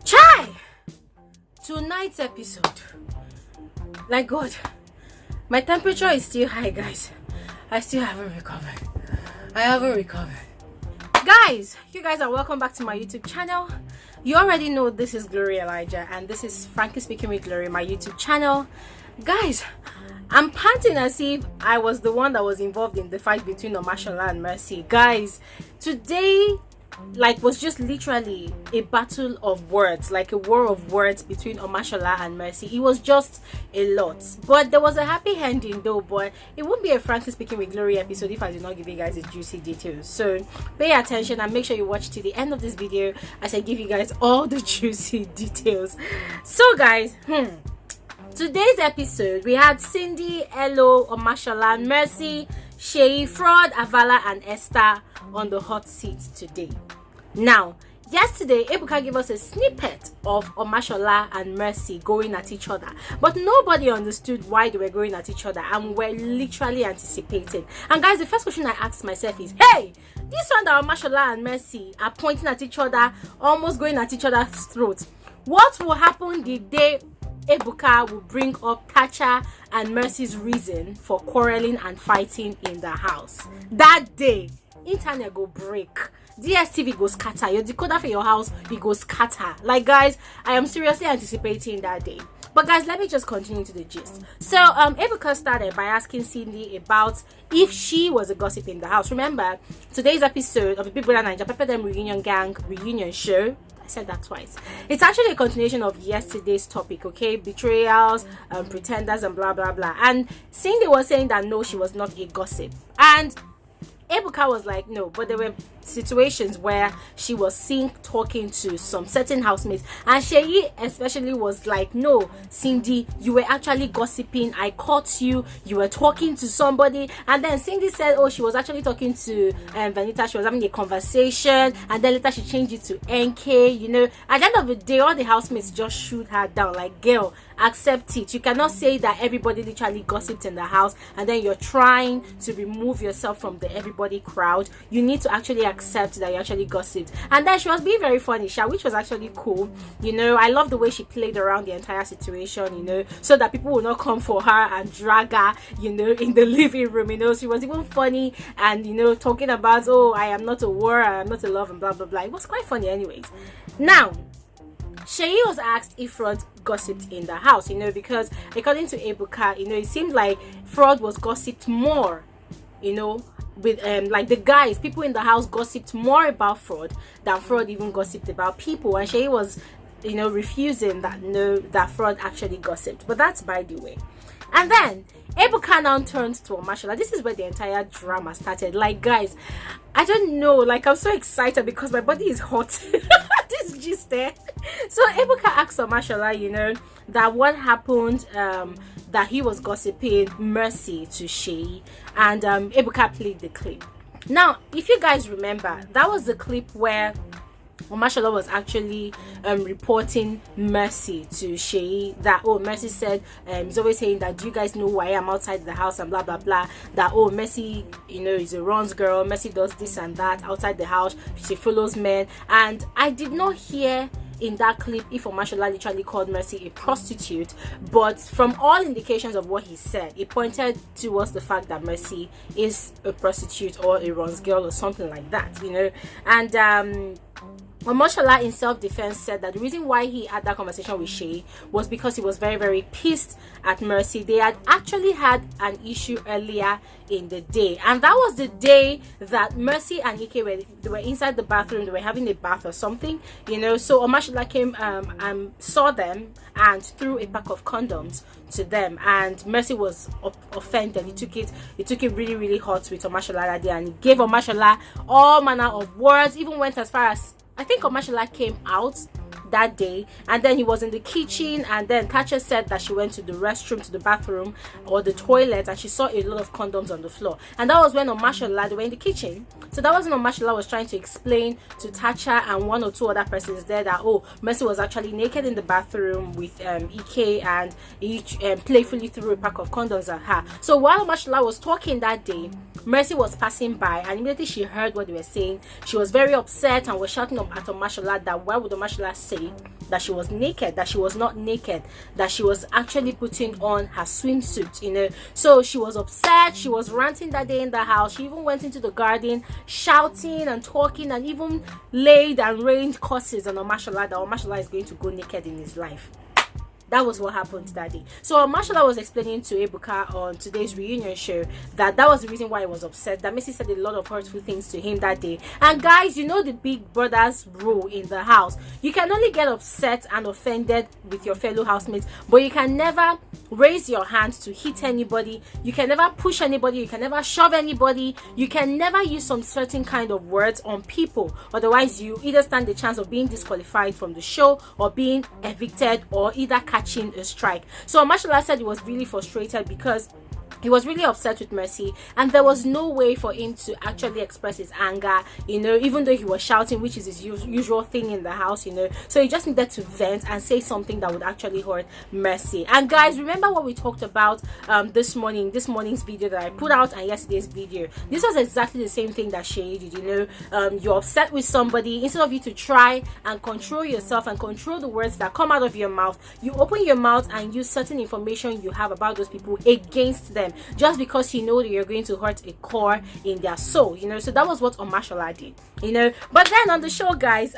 Chai! Tonight's episode. Like God, my temperature is still high, guys. I still haven't recovered. Guys, you guys are welcome back to my YouTube channel. You already know this is Glory Elijah, and this is Frankly Speaking with Glory, my YouTube channel. Guys, I'm panting as if I was the one that was involved in the fight between Omashola and Mercy. Guys, today was just literally a battle of words, like a war of words between Omashola and Mercy. It was just a lot, but there was a happy ending though. But it won't be a Frankly Speaking with Glory episode if I do not give you guys the juicy details. So pay attention and make sure you watch to the end of this video as I give you guys all the juicy details. So guys, today's episode we had Cindy, Elo, Omashola, Mercy, Seyi, Frodd, Avala and Esther on the hot seat today. Now, yesterday Ebuka gave us a snippet of Omashola and Mercy going at each other, but nobody understood why they were going at each other, and we're literally anticipating. And guys, the first question I asked myself is, hey, this one that Omashola and Mercy are pointing at each other, almost going at each other's throats, what will happen the day Ebuka will bring up Tacha and Mercy's reason for quarreling and fighting in the house? That day, internet go break, DSTV goes scatter, your decoder for your house, it goes scatter. Like guys, I am seriously anticipating that day. But guys, let me just continue to the gist. So Ebuka started by asking Cindy about if she was a gossip in the house. Remember, today's episode of the Bbnaija Pepper Them Reunion Gang reunion show, I said that twice, it's actually a continuation of yesterday's topic, okay? Betrayals, pretenders and blah blah blah. And Cindy was saying that no, she was not a gossip, and Ebuka was like, no, but there were situations where she was seen talking to some certain housemates, and Seyi especially was like, no, Cindy, you were actually gossiping, I caught you, you were talking to somebody. And then Cindy said, oh, she was actually talking to Venita, she was having a conversation, and then later she changed it to Enkay. You know, at the end of the day, all the housemates just shoot her down, like, girl, accept it. You cannot say that everybody literally gossiped in the house and then you're trying to remove yourself from the everybody crowd. You need to actually accept that you actually gossiped. And then she was being very funny, which was actually cool. You know, I love the way she played around the entire situation, you know, so that people will not come for her and drag her, you know, in the living room. You know, she was even funny and, you know, talking about, oh, I am not a war, I am not a love, and blah blah blah. It was quite funny anyways. Now, Seyi was asked if Frodd gossiped in the house, you know, because according to Ebuka, you know, it seemed like Frodd was gossiped more, you know, with like the guys, people in the house gossiped more about Frodd than Frodd even gossiped about people. And Seyi was, you know, refusing that no, that Frodd actually gossiped. But that's by the way. And then Ebuka now turns to Omashola. This is where the entire drama started. Like guys, I don't know, like I'm so excited because my body is hot. This gist there. So Ebuka asked Omashola, you know, that what happened, that he was gossiping Mercy to Seyi, and Ebuka played the clip. Now, if you guys remember, that was the clip where Omashola was actually reporting Mercy to Seyi, that oh, Mercy said he's always saying that, do you guys know who I am outside the house and blah blah blah, that oh, Mercy, you know, is a runs girl, Mercy does this and that outside the house, she follows men. And I did not hear in that clip if Omashola literally called Mercy a prostitute, but from all indications of what he said, it pointed towards the fact that Mercy is a prostitute or a runs girl or something like that, you know. And Omashola in self-defense said that the reason why he had that conversation with Seyi was because he was very very pissed at Mercy. They had actually had an issue earlier in the day, and that was the day that Mercy and Enkay were inside the bathroom, they were having a bath or something, you know. So Omashola came and saw them and threw a pack of condoms to them, and Mercy was offended. He took it really really hot with Omashola that day, and he gave Omashola all manner of words, even went as far as, I think Omashola came out that day, and then he was in the kitchen, and then Tacha said that she went to the restroom, to the bathroom or the toilet, and she saw a lot of condoms on the floor. And that was when Omashola, they were in the kitchen, so that was when Omashola was trying to explain to Tacha and one or two other persons there that oh, Mercy was actually naked in the bathroom with Enkay, and he playfully threw a pack of condoms at her. So while Omashola was talking that day, Mercy was passing by, and immediately she heard what they were saying. She was very upset and was shouting at Omashola that why would Omashola say everybody that she was naked, that she was not naked, that she was actually putting on her swimsuit, you know. So she was upset, she was ranting that day in the house. She even went into the garden shouting and talking, and even laid and rained curses on Omashola that Omashola is going to go naked in his life. That was what happened that day. So Omashola was explaining to Ebuka on today's reunion show that was the reason why he was upset, that Messi said a lot of hurtful things to him that day. And guys, you know the big brother's rule in the house. You can only get upset and offended with your fellow housemates, but you can never raise your hand to hit anybody. You can never push anybody. You can never shove anybody. You can never use some certain kind of words on people. Otherwise, you either stand the chance of being disqualified from the show or being evicted or either catching a strike. So Omashola said he was really frustrated because he was really upset with Mercy, and there was no way for him to actually express his anger, you know, even though he was shouting, which is his usual thing in the house, you know. So he just needed to vent and say something that would actually hurt Mercy. And guys, remember what we talked about this morning's video that I put out, and yesterday's video. This was exactly the same thing that Seyi did, you know. You're upset with somebody. Instead of you to try and control yourself and control the words that come out of your mouth, you open your mouth and use certain information you have about those people against them, just because you know that you're going to hurt a core in their soul, you know. So that was what Omashola did, you know. But then on the show, guys,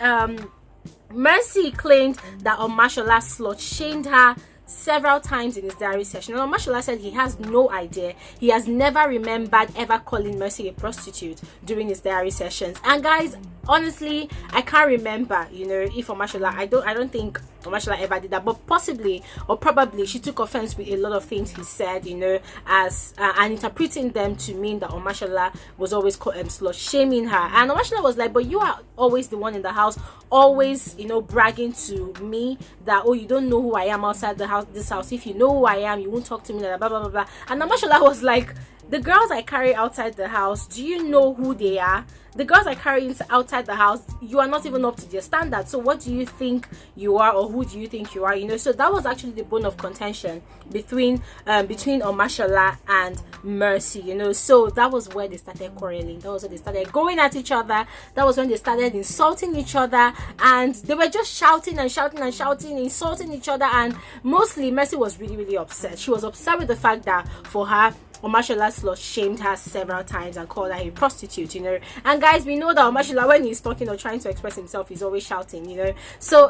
Mercy claimed that Omashola slut shamed her several times in his diary session. And Omashola said he has no idea. He has never remembered ever calling Mercy a prostitute during his diary sessions. And guys, honestly, I can't remember, you know, if Omashola, I don't think Omashola ever did that, but possibly or probably she took offense with a lot of things he said, you know, as and interpreting them to mean that Omashola was always slut shaming her. And Omashola was like, but you are always the one in the house, always, you know, bragging to me that, oh, you don't know who I am outside the house, this house. If you know who I am, you won't talk to me like that, blah blah blah blah. And Omashola was like, the girls I carry outside the house, do you know who they are? The girls I carry outside the house, you are not even up to their standards. So what do you think you are, or who do you think you are? You know, so that was actually the bone of contention between Omashola and Mercy, you know. So that was where they started quarreling. That was when they started going at each other. That was when they started insulting each other, and they were just shouting and shouting and shouting, insulting each other. And mostly Mercy was really, really upset. She was upset with the fact that for her, Omashola slut shamed her several times and called her a prostitute, you know. And guys, we know that Omashola, when he's talking or trying to express himself, he's always shouting, you know. So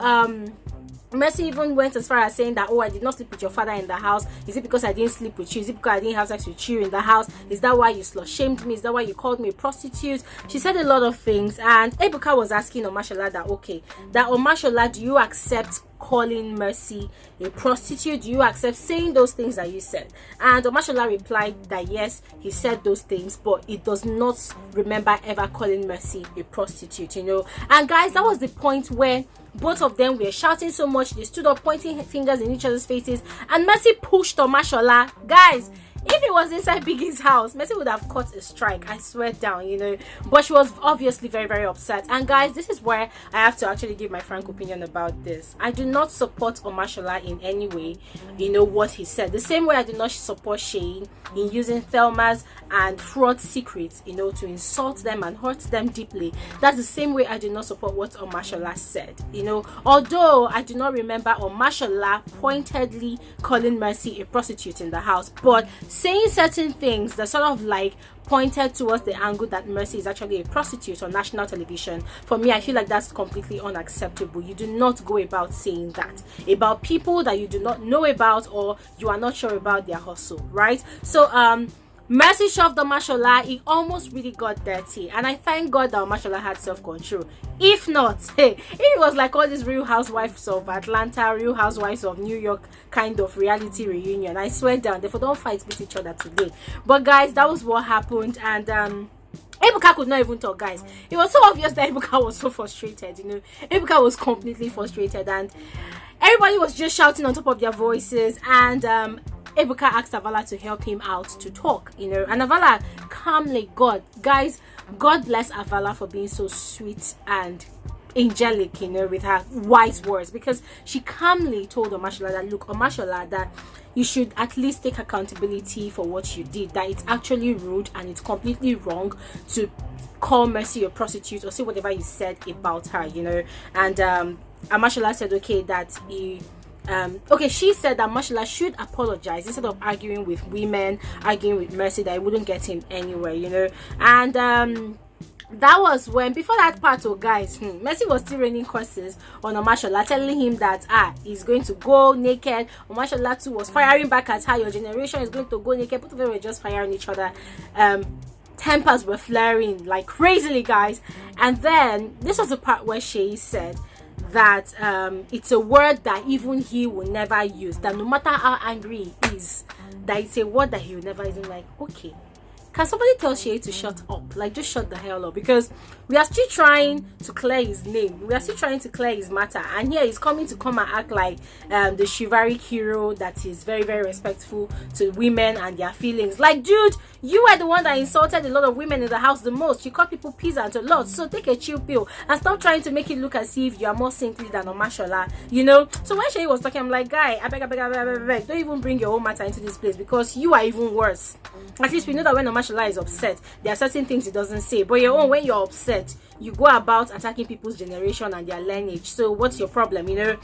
Mercy even went as far as saying that, oh, I did not sleep with your father in the house. Is it because I didn't sleep with you? Is it because I didn't have sex with you in the house? Is that why you slut shamed me? Is that why you called me a prostitute? She said a lot of things. And Ebuka was asking Omashola that, okay, that Omashola, do you accept calling Mercy a prostitute? Do you accept saying those things that you said? And Omashola replied that yes, he said those things, but he does not remember ever calling Mercy a prostitute, you know. And guys, that was the point where both of them were shouting so much, they stood up pointing fingers in each other's faces, and Mercy pushed Omashola. Guys, if it was inside Biggie's house, Mercy would have caught a strike, I swear down, you know. But she was obviously very, very upset. And guys, this is where I have to actually give my frank opinion about this. I do not support Omashola in any way, you know, what he said. The same way I do not support Seyi in using Thelma's and Frodd's secrets, you know, to insult them and hurt them deeply. That's the same way I do not support what Omashola said, you know. Although I do not remember Omashola pointedly calling Mercy a prostitute in the house, but saying certain things that sort of like pointed towards the angle that Mercy is actually a prostitute on national television, for me, I feel like that's completely unacceptable. You do not go about saying that about people that you do not know about or you are not sure about their hustle, right? So Mercy shoved Omashola. It almost really got dirty, and I thank God that Omashola had self-control. If not, hey, if it was like all these Real Housewives of Atlanta, Real Housewives of New York kind of reality reunion, I swear down, therefore don't fight with each other today. But guys, that was what happened. And Ebuka could not even talk, guys. It was so obvious that Ebuka was so frustrated, you know. Ebuka was completely frustrated, and everybody was just shouting on top of their voices. And Ebuka asked Avala to help him out to talk, you know. And Avala calmly, God bless Avala for being so sweet and angelic, you know, with her wise words, because she calmly told Omashola that, look, Omashola, that you should at least take accountability for what you did, that it's actually rude and it's completely wrong to call Mercy a prostitute or say whatever you said about her, you know. And Omashola said, okay, that he okay, she said that Omashola should apologize instead of arguing with women, arguing with Mercy, that it wouldn't get him anywhere, you know. And that was when, before that part, oh guys, Mercy was still raining curses on Omashola, telling him that he's going to go naked. Omashola too was firing back at her, your generation is going to go naked. Both of them were just firing each other. Tempers were flaring like crazily, guys. And then this was the part where Seyi said that it's a word that even he will never use, that no matter how angry he is, that it's a word that he will never use. Like, okay, can somebody tell Seyi to shut up? Like, just shut the hell up, because we are still trying to clear his name, we are still trying to clear his matter, and here he's coming to come and act like the chivalric hero that is very, very respectful to women and their feelings. Like, dude, you were the one that insulted a lot of women in the house the most. You call people peasant a lot, so take a chill pill and stop trying to make it look as if you are more saintly than Omashola, you know. So when Seyi was talking, I'm like, guy, I beg, don't even bring your own matter into this place, because you are even worse. At least we know that when Omashola is upset, there are certain things he doesn't say, but your own, when you're upset, you go about attacking people's generation and their lineage. So what's your problem, you know?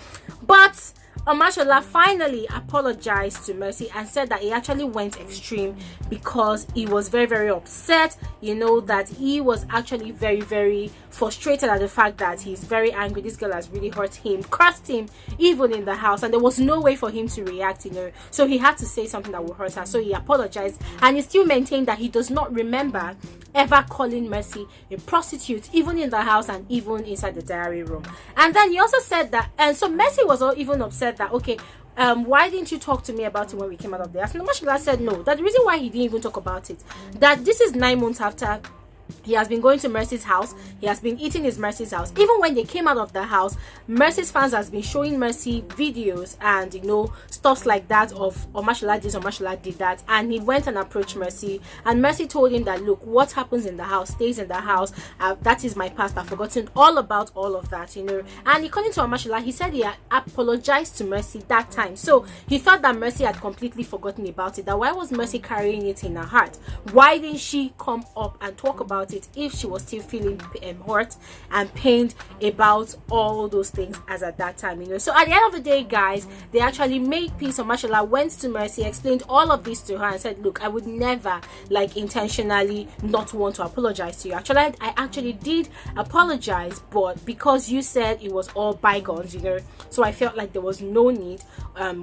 But Omashola finally apologized to Mercy and said that he actually went extreme because he was very, very upset, you know, that he was actually very, very frustrated at the fact that he's very angry. This girl has really hurt him, cursed him even in the house, and there was no way for him to react, you know. So he had to say something that would hurt her. So he apologized, and he still maintained that he does not remember ever calling Mercy a prostitute, even in the house and even inside the diary room. And then he also said that, and so Mercy was even upset that, okay, why didn't you talk to me about it when we came out of the house? And Omashola said no, that the reason why he didn't even talk about it, that this is 9 months after he has been going to Mercy's house, he has been eating his Mercy's house. Even when they came out of the house, Mercy's fans has been showing Mercy videos and, you know, stuffs like that of Omashola this, Omashola did that, and he went and approached Mercy, and Mercy told him that, look, what happens in the house stays in the house. That is my past, I've forgotten all about all of that, you know. And according to Omashola, he said he had apologized to Mercy that time, so he thought that Mercy had completely forgotten about it. That why was Mercy carrying it in her heart? Why didn't she come up and talk about it if she was still feeling hurt and pained about all those things as at that time, you know? So at the end of the day, guys, they actually made peace. Omashola went to Mercy, explained all of this to her, and said, look, I would never, like, intentionally not want to apologize to you. Actually, I actually did apologize, but because you said it was all bygones, you know, so I felt like there was no need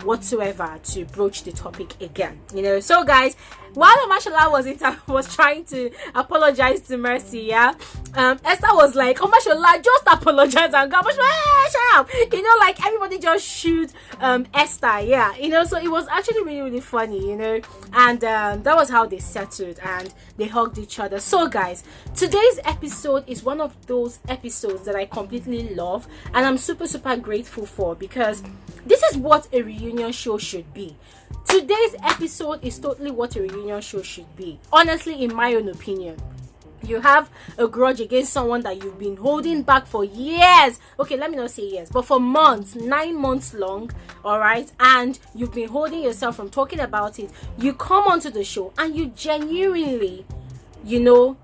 whatsoever to broach the topic again, you know. So guys, while Omashola was trying to apologize to Mercy, yeah, Esther was like, Omashola, just apologize and go. Omashola, hey, shut up, you know, like everybody just shoot Esther, yeah, you know. So it was actually really, really funny, you know. And that was how they settled and they hugged each other. So guys, today's episode is one of those episodes that I completely love and I'm super, super grateful for, because this is what a reunion show should be. Today's episode is totally what a reunion show should be, honestly, in my own opinion. You have a grudge against someone that you've been holding back for years. Okay, let me not say years, but for months, 9 months long, all right? And you've been holding yourself from talking about it. You come onto the show and you genuinely, you know,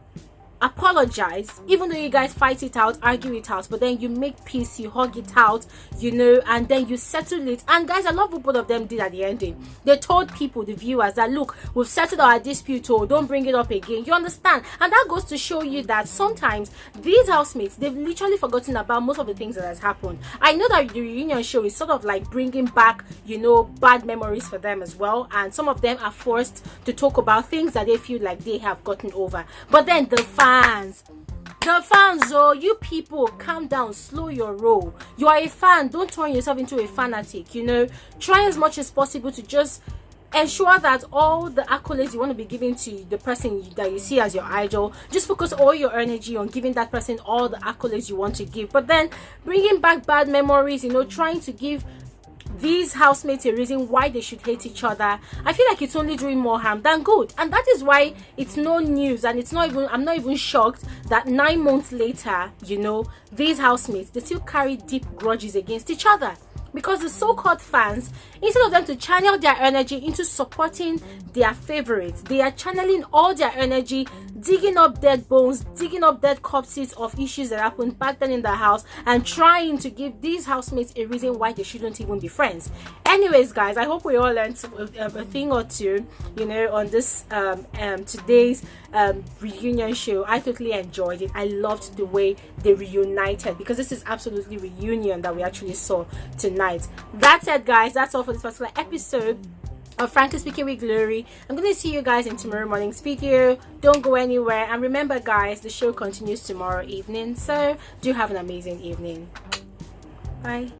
apologize, even though you guys fight it out, argue it out, but then you make peace, you hug it out, you know, and then you settle it. And guys, I love what both of them did at the ending. They told people, the viewers, that look, we've settled our dispute, oh, don't bring it up again. You understand? And that goes to show you that sometimes these housemates, they've literally forgotten about most of the things that has happened. I know that the reunion show is sort of like bringing back, you know, bad memories for them as well, and some of them are forced to talk about things that they feel like they have gotten over. But then the fans, oh, you people, calm down, slow your roll. You are a fan, don't turn yourself into a fanatic, you know. Try as much as possible to just ensure that all the accolades you want to be giving to the person that you see as your idol, just focus all your energy on giving that person all the accolades you want to give. But then bringing back bad memories, you know, trying to give these housemates a reason why they should hate each other, I feel like it's only doing more harm than good. And that is why it's no news, and it's not even, I'm not even shocked that 9 months later, you know, these housemates, they still carry deep grudges against each other. Because the so-called fans, instead of them to channel their energy into supporting their favorites, they are channeling all their energy digging up dead bones, digging up dead corpses of issues that happened back then in the house, and trying to give these housemates a reason why they shouldn't even be friends. Anyways, guys, I hope we all learned a thing or two, you know, on this today's reunion show. I totally enjoyed it. I loved the way they reunited, because this is absolutely reunion that we actually saw tonight. That said, guys, that's all for this particular episode of Frankly Speaking with Glory. I'm gonna see you guys in tomorrow morning's video. Don't go anywhere, and remember, guys, the show continues tomorrow evening, so do have an amazing evening. Bye.